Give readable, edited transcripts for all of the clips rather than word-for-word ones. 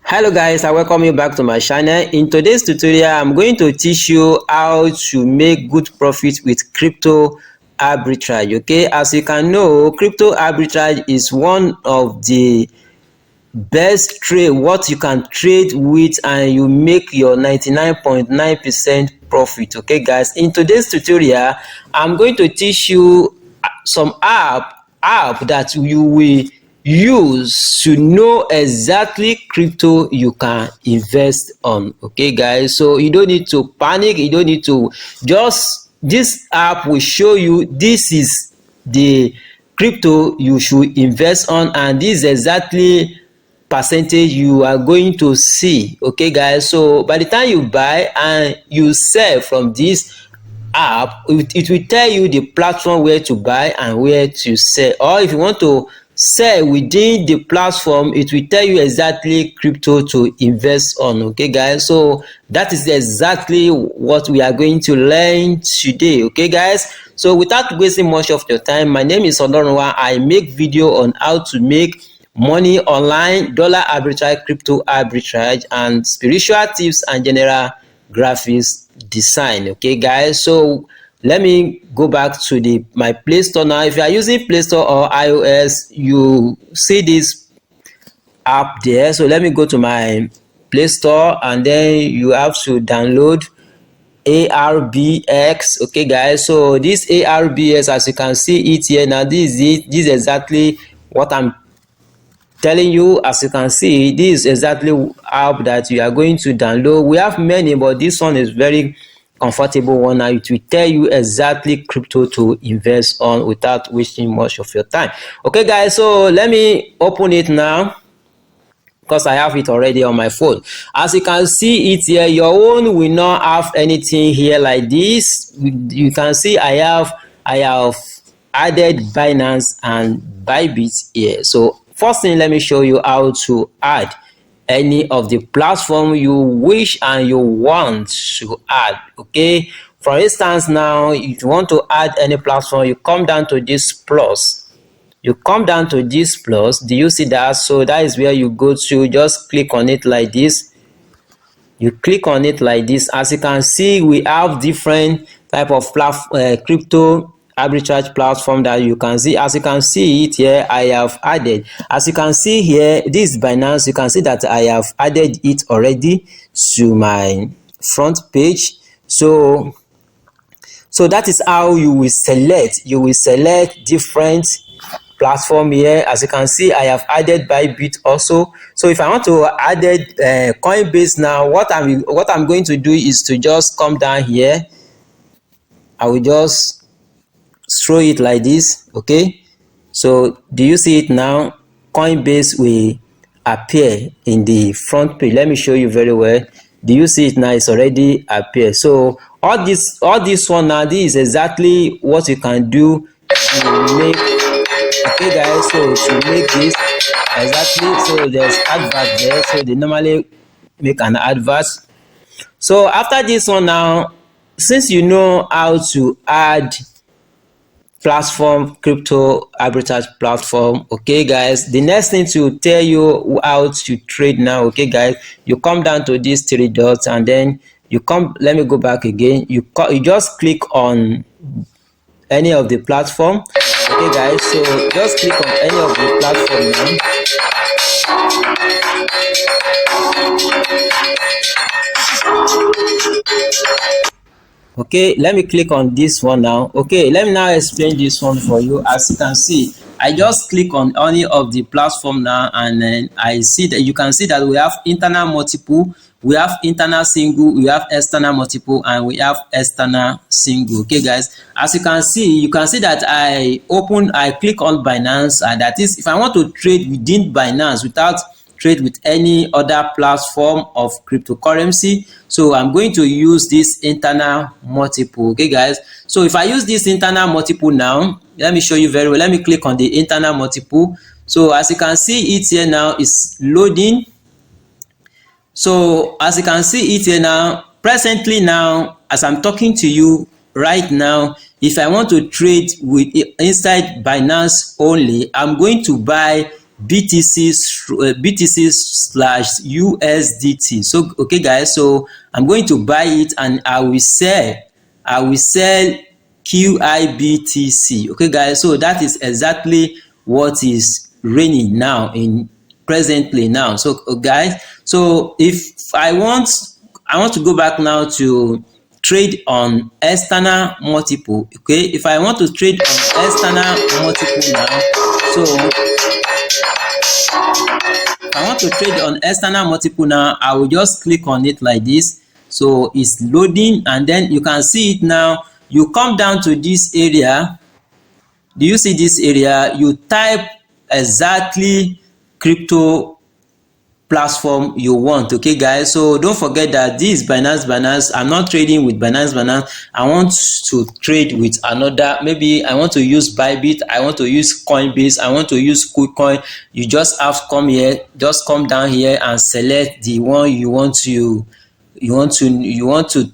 Hello guys, I welcome you back to my channel. In today's tutorial, I'm going to teach you how to make good profit with crypto arbitrage. Okay, as you can know, crypto arbitrage is one of the best trade what you can trade with, and you make your 99.9% profit. Okay guys, in today's tutorial, I'm going to teach you some app that you will use to know exactly crypto you can invest on. Okay guys, so you don't need to panic, you don't need to just, this app will show you this is the crypto you should invest on, and this is exactly percentage you are going to see. Okay guys, so by the time you buy and you sell from this app, it will tell you the platform where to buy and where to sell, or if you want to sell within the platform, it will tell you exactly crypto to invest on. Okay guys, so that is exactly what we are going to learn today. Okay guys, so without wasting much of your time, my name is Olorunwa. I make video on how to make money online, dollar arbitrage, crypto arbitrage, and spiritual tips and general graphics design. Okay guys, so let me go back to my Play Store now. If you are using Play Store or iOS, you see this app there. So let me go to my Play Store, and then you have to download ARBX. Okay guys, so this ARBX, as you can see it here now, this is it. This is exactly what I'm telling you. As you can see, this is exactly app that you are going to download. We have many, but this one is very comfortable one. Now it will tell you exactly crypto to invest on without wasting much of your time. Okay guys, so let me open it now because I have it already on my phone. As you can see it here, your own will not have anything here like this. You can see I have added Binance and Bybit here. So first thing, let me show you how to add any of the platform you wish and you want to add. Okay, for instance, now if you want to add any platform, you come down to this plus. You come down to this plus. Do you see that? So that is where you go to. Just click on it like this. You click on it like this. As you can see, we have different type of crypto arbitrage platform that you can see. As you can see it here, I have added. As you can see here, this is Binance. You can see that I have added it already to my front page. So that is how you will select. You will select different platform here. As you can see, I have added Bybit also. So if I want to add Coinbase now, what I'm going to do is to just come down here. I will just throw it like this. Okay, so do you see it now? Coinbase will appear in the front page. Let me show you very well. Do you see it now? It's already appeared. So all this one now, this is exactly what you can do to make. Okay guys, so to make this exactly, so there's advert there, so they normally make an advert. So after this one now, since you know how to add platform, crypto arbitrage platform, okay guys, the next thing to tell you how to trade now. Okay guys, you come down to these three dots, and then you come, let me go back again, you just click on any of the platform. Okay guys, so just click on any of the platform now. Okay, let me click on this one now. Okay, let me now explain this one for you. As you can see, I just click on any of the platform now, and then I see that you can see that we have internal multiple, we have internal single, we have external multiple, and we have external single. Okay guys, as you can see that I click on Binance, and that is if I want to trade within Binance without trade with any other platform of cryptocurrency, so I'm going to use this internal multiple. Okay guys, so if I use this internal multiple now, let me show you very well. Let me click on the internal multiple. So as you can see it here now, is loading. So as you can see it here now, presently now, as I'm talking to you right now, if I want to trade with inside Binance only, I'm going to buy BTC/USDT. So okay guys, so I'm going to buy it and I will sell QIBTC. Okay guys, so that is exactly what is reigning now in presently now. So guys, so if I want to go back now to trade on external multiple. Okay, if I want to trade on external multiple now, so I want to trade on external multiple now, I will just click on it like this. So it's loading, and then you can see it now. You come down to this area. Do you see this area? You type exactly crypto platform you want. Okay guys, so don't forget that this Binance. I'm not trading with Binance. I want to trade with another. Maybe I want to use Bybit, I want to use Coinbase, I want to use KuCoin. You just have to come here, just come down here and select the one you want to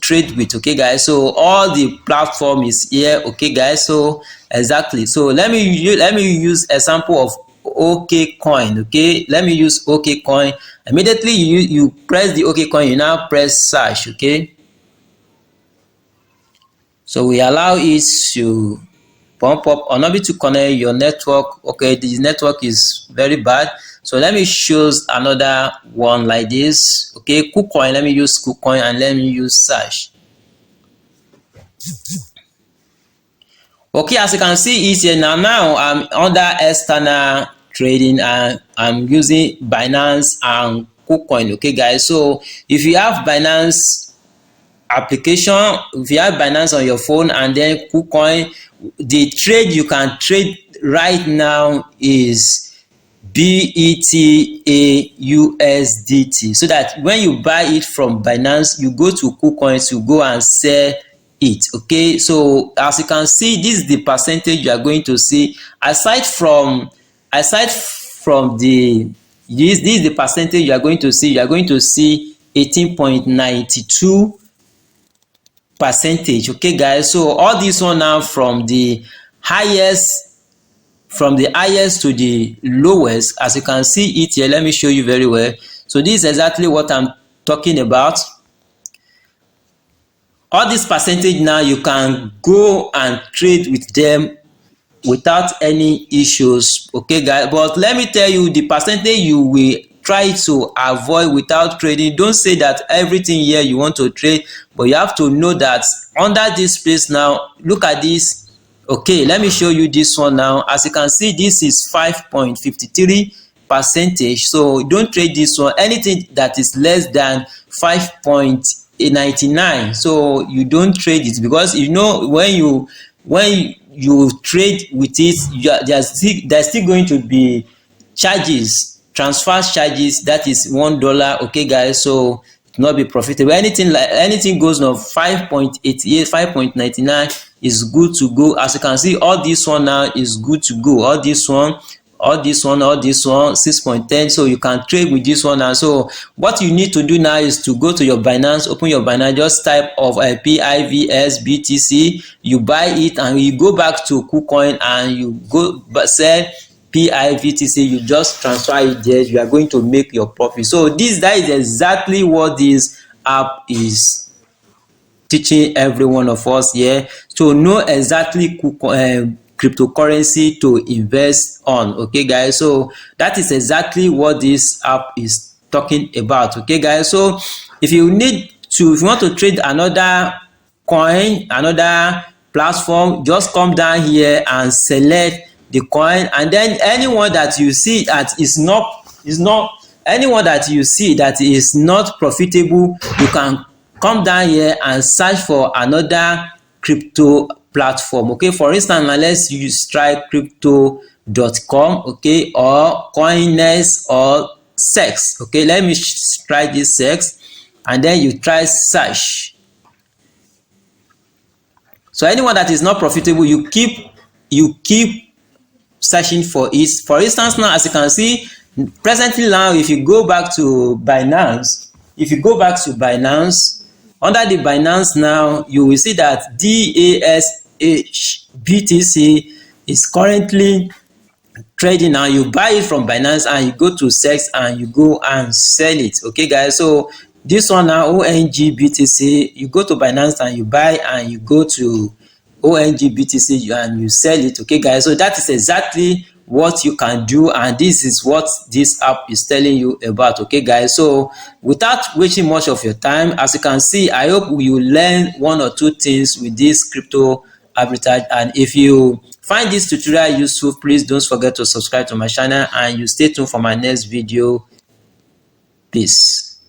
trade with. Okay guys, so all the platform is here. Okay guys, so exactly, so let me use example of OKCoin. Okay, let me use OKCoin. Immediately you press the OKCoin, you now press search. Okay, so we allow it to pump up, unable to connect your network. Okay, this network is very bad, so let me choose another one like this. Okay, KuCoin, let me use KuCoin and let me use search. Okay, as you can see it's here now I'm under external trading and I'm using Binance and KuCoin. Okay guys, so if you have Binance application, if you have Binance on your phone and then KuCoin, the trade you can trade right now is BETAUSDT, so that when you buy it from Binance, you go to KuCoin to go and sell it. Okay, so as you can see, this is the percentage you are going to see. Aside from the this is the percentage you are going to see. You are going to see 18.92%. okay guys, so all this one now from the highest to the lowest, as you can see it here. Let me show you very well. So this is exactly what I'm talking about. All this percentage now, you can go and trade with them without any issues. Okay guys, but let me tell you the percentage you will try to avoid without trading. Don't say that everything here you want to trade, but you have to know that under this place now, look at this. Okay, let me show you this one now. As you can see, this is 5.53%. so don't trade this one. Anything that is less than 5.99, so you don't trade it, because you know when you trade with it, there's still going to be charges, transfer charges, that is $1. Okay guys, so it will not be profitable. Anything goes on 5.88, 5.99 is good to go. As you can see, all this one now is good to go. All this one 6.10, so you can trade with this one now. So what you need to do now is to go to your Binance, open your Binance, just type of PIVS BTC, you buy it and you go back to KuCoin and you go sell PIVTC, you just transfer it there. You are going to make your profit. So that is exactly what this app is teaching every one of us here, to know exactly cryptocurrency to invest on. Okay guys, so that is exactly what this app is talking about. Okay guys, so if you want to trade another coin, another platform, just come down here and select the coin, and then anyone that you see that is not profitable, you can come down here and search for another crypto platform. Okay, for instance, now let's use try crypto.com, okay, or Coindesk or Sex. Okay, let me try this Sex, and then you try search. So anyone that is not profitable, you keep searching for it. For instance, now as you can see presently now, if you go back to Binance, under the Binance now, you will see that DASH BTC is currently trading now, you buy it from Binance and you go to CEX and you go and sell it. Okay guys, so this one now ONG-BTC, you go to Binance and you buy, and you go to ONG-BTC and you sell it. Okay guys, so that is exactly what you can do, and this is what this app is telling you about. Okay guys, so without wasting much of your time, as you can see, I hope you learn one or two things with this crypto arbitrage. And if you find this tutorial useful, please don't forget to subscribe to my channel, and you stay tuned for my next video. Peace.